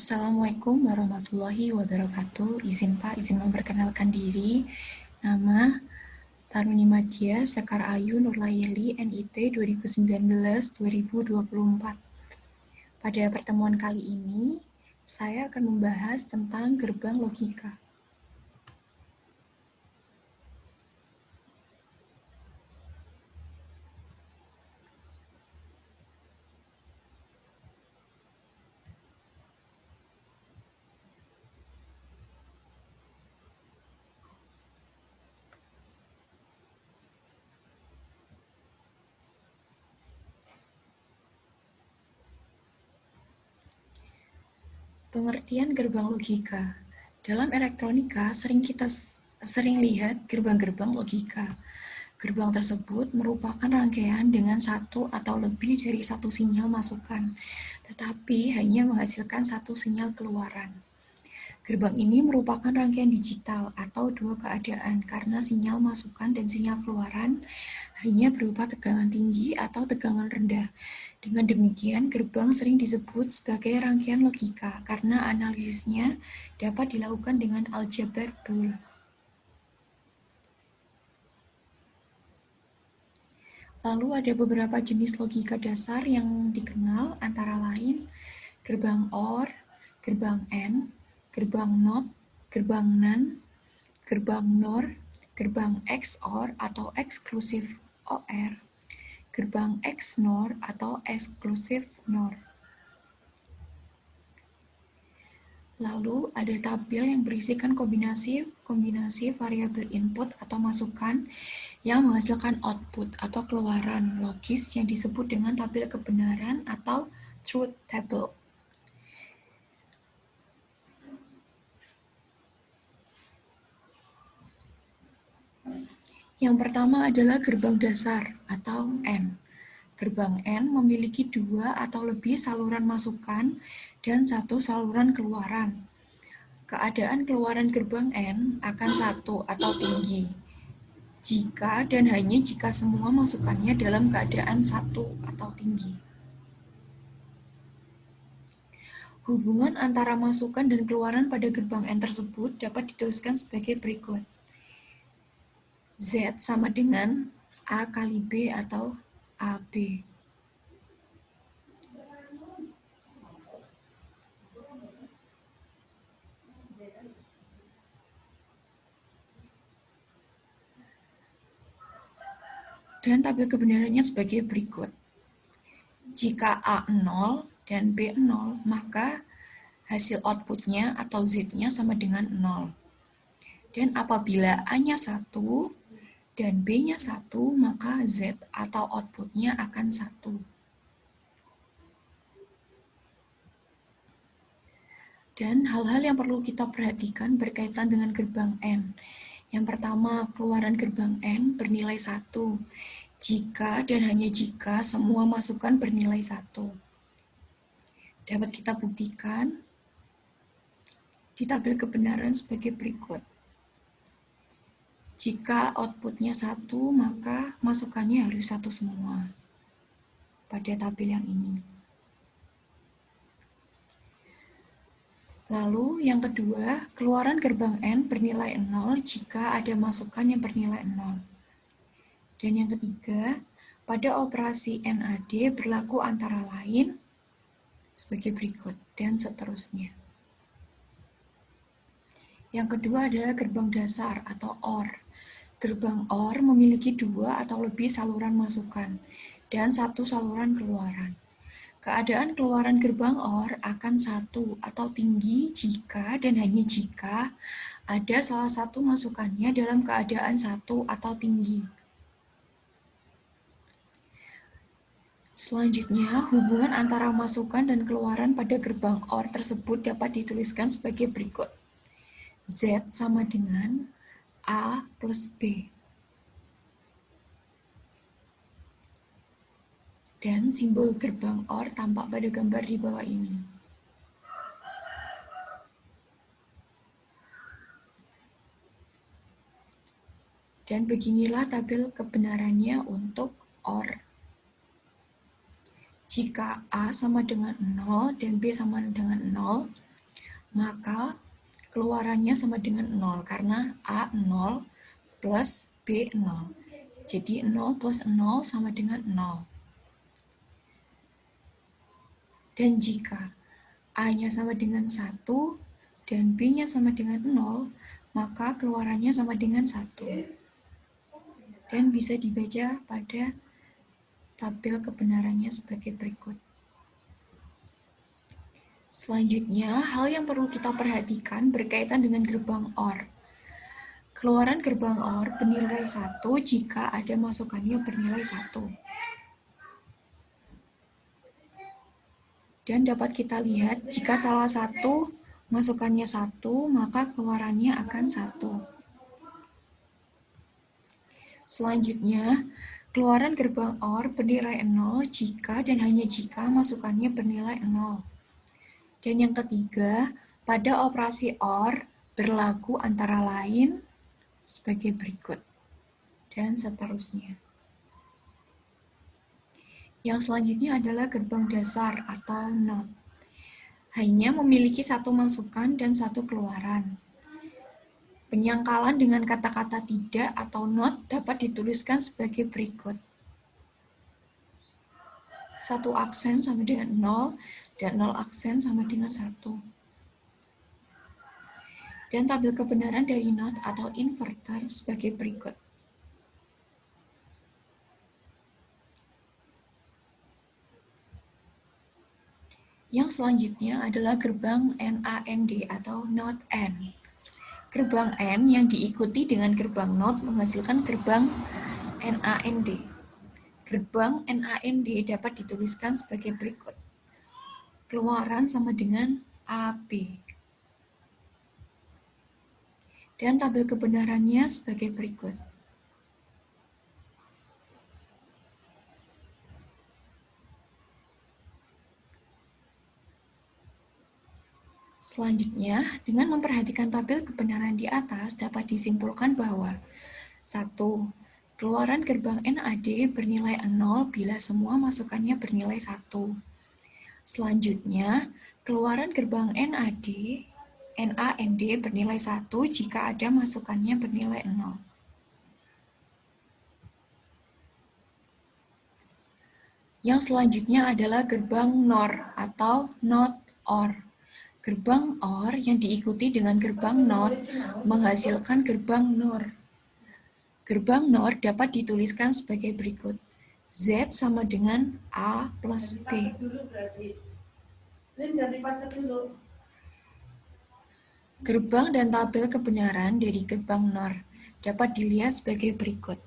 Assalamualaikum warahmatullahi wabarakatuh. Izin memperkenalkan diri. Nama Taruni Madya Sekar Ayu Nurlayeli NIT 2019-2024. Pada pertemuan kali ini, saya akan membahas tentang gerbang logika. Pengertian gerbang logika. Dalam elektronika, kita sering lihat gerbang-gerbang logika. Gerbang tersebut merupakan rangkaian dengan satu atau lebih dari satu sinyal masukan, tetapi hanya menghasilkan satu sinyal keluaran. Gerbang ini merupakan rangkaian digital atau dua keadaan karena sinyal masukan dan sinyal keluaran hanya berupa tegangan tinggi atau tegangan rendah. Dengan demikian, gerbang sering disebut sebagai rangkaian logika karena analisisnya dapat dilakukan dengan aljabar Boole. Lalu ada beberapa jenis logika dasar yang dikenal antara lain gerbang OR, gerbang AND, gerbang NOT, gerbang NAND, gerbang NOR, gerbang XOR atau eksklusif OR, gerbang XNOR atau eksklusif NOR. Lalu ada tabel yang berisikan kombinasi variabel input atau masukan yang menghasilkan output atau keluaran logis yang disebut dengan tabel kebenaran atau truth table. Yang pertama adalah gerbang dasar atau N. Gerbang N memiliki dua atau lebih saluran masukan dan satu saluran keluaran. Keadaan keluaran gerbang N akan satu atau tinggi jika dan hanya jika semua masukannya dalam keadaan satu atau tinggi. Hubungan antara masukan dan keluaran pada gerbang N tersebut dapat dituliskan sebagai berikut. Z sama dengan A kali B atau AB. Dan tabel kebenarannya sebagai berikut. Jika A 0 dan B 0, maka hasil outputnya atau Z-nya sama dengan 0. Dan apabila A-nya 1 dan B-nya 1, maka Z atau outputnya akan 1. Dan hal-hal yang perlu kita perhatikan berkaitan dengan gerbang N. Yang pertama, keluaran gerbang N bernilai 1 jika dan hanya jika semua masukan bernilai 1. Dapat kita buktikan di tabel kebenaran sebagai berikut. Jika outputnya 1, maka masukannya harus 1 semua pada tabel yang ini. Lalu yang kedua, keluaran gerbang N bernilai 0 jika ada masukan yang bernilai 0. Dan yang ketiga, pada operasi NAD berlaku antara lain sebagai berikut, dan seterusnya. Yang kedua adalah gerbang dasar atau OR. Gerbang OR memiliki dua atau lebih saluran masukan dan satu saluran keluaran. Keadaan keluaran gerbang OR akan 1 atau tinggi jika dan hanya jika ada salah satu masukannya dalam keadaan 1 atau tinggi. Selanjutnya, hubungan antara masukan dan keluaran pada gerbang OR tersebut dapat dituliskan sebagai berikut. Z sama dengan A plus B. Dan simbol gerbang OR tampak pada gambar di bawah ini. Dan beginilah tabel kebenarannya untuk OR. Jika A sama dengan 0 dan B sama dengan 0, maka keluarannya sama dengan 0, karena A 0 plus B 0. Jadi 0 plus 0 sama dengan 0. Dan jika A-nya sama dengan 1 dan B-nya sama dengan 0, maka keluarannya sama dengan 1. Dan bisa dibaca pada tabel kebenarannya sebagai berikut. Selanjutnya, hal yang perlu kita perhatikan berkaitan dengan gerbang OR. Keluaran gerbang OR bernilai 1 jika ada masukannya bernilai 1. Dan dapat kita lihat, jika salah satu masukannya 1, maka keluarannya akan 1. Selanjutnya, keluaran gerbang OR bernilai 0 jika dan hanya jika masukannya bernilai 0. Dan yang ketiga, pada operasi OR berlaku antara lain sebagai berikut, dan seterusnya. Yang selanjutnya adalah gerbang dasar atau NOT. Hanya memiliki satu masukan dan satu keluaran. Penyangkalan dengan kata-kata tidak atau not dapat dituliskan sebagai berikut. 1 aksen sama dengan 0, dan 0 aksen sama dengan 1. Dan tabel kebenaran dari not atau inverter sebagai berikut. Yang selanjutnya adalah gerbang NAND atau NOT N. Gerbang N yang diikuti dengan gerbang NOT menghasilkan gerbang NAND. Gerbang NAND dapat dituliskan sebagai berikut. Keluaran sama dengan AB. Dan tabel kebenarannya sebagai berikut. Selanjutnya, dengan memperhatikan tabel kebenaran di atas dapat disimpulkan bahwa 1. Keluaran gerbang NAD bernilai 0 bila semua masukannya bernilai 1. Selanjutnya, keluaran gerbang NAND bernilai 1 jika ada masukannya bernilai 0. Yang selanjutnya adalah gerbang NOR atau NOT OR. Gerbang OR yang diikuti dengan gerbang NOT menghasilkan gerbang NOR. Gerbang NOR dapat dituliskan sebagai berikut. Z sama dengan A plus B. Gerbang dan tabel kebenaran dari gerbang NOR dapat dilihat sebagai berikut.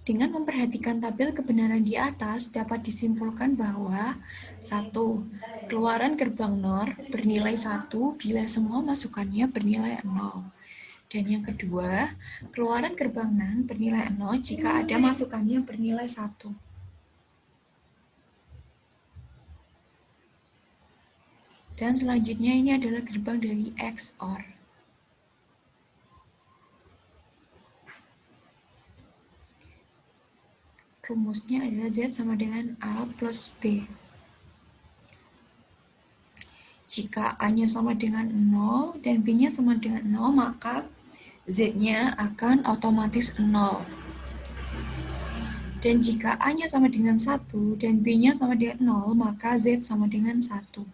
Dengan memperhatikan tabel kebenaran di atas, dapat disimpulkan bahwa 1. Keluaran gerbang NOR bernilai 1 bila semua masukannya bernilai 0. Dan yang kedua, keluaran gerbang NAND bernilai 0 jika ada masukannya bernilai 1. Dan selanjutnya ini adalah gerbang dari XOR. Rumusnya adalah Z sama dengan A plus B. Jika A-nya sama dengan 0 dan B-nya sama dengan 0, maka Z-nya akan otomatis 0. Dan jika A-nya sama dengan 1 dan B-nya sama dengan 0, maka Z sama dengan 1.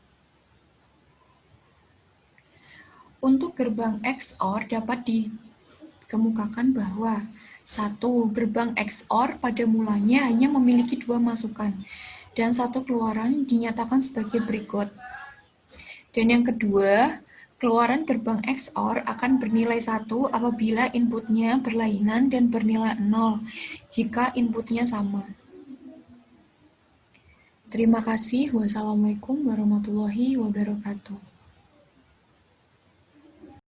Untuk gerbang XOR dapat dikemukakan bahwa 1. Gerbang XOR pada mulanya hanya memiliki 2 masukan, dan 1 keluaran dinyatakan sebagai berikut. Dan yang kedua, keluaran gerbang XOR akan bernilai 1 apabila inputnya berlainan dan bernilai 0 jika inputnya sama. Terima kasih. Wassalamualaikum warahmatullahi wabarakatuh.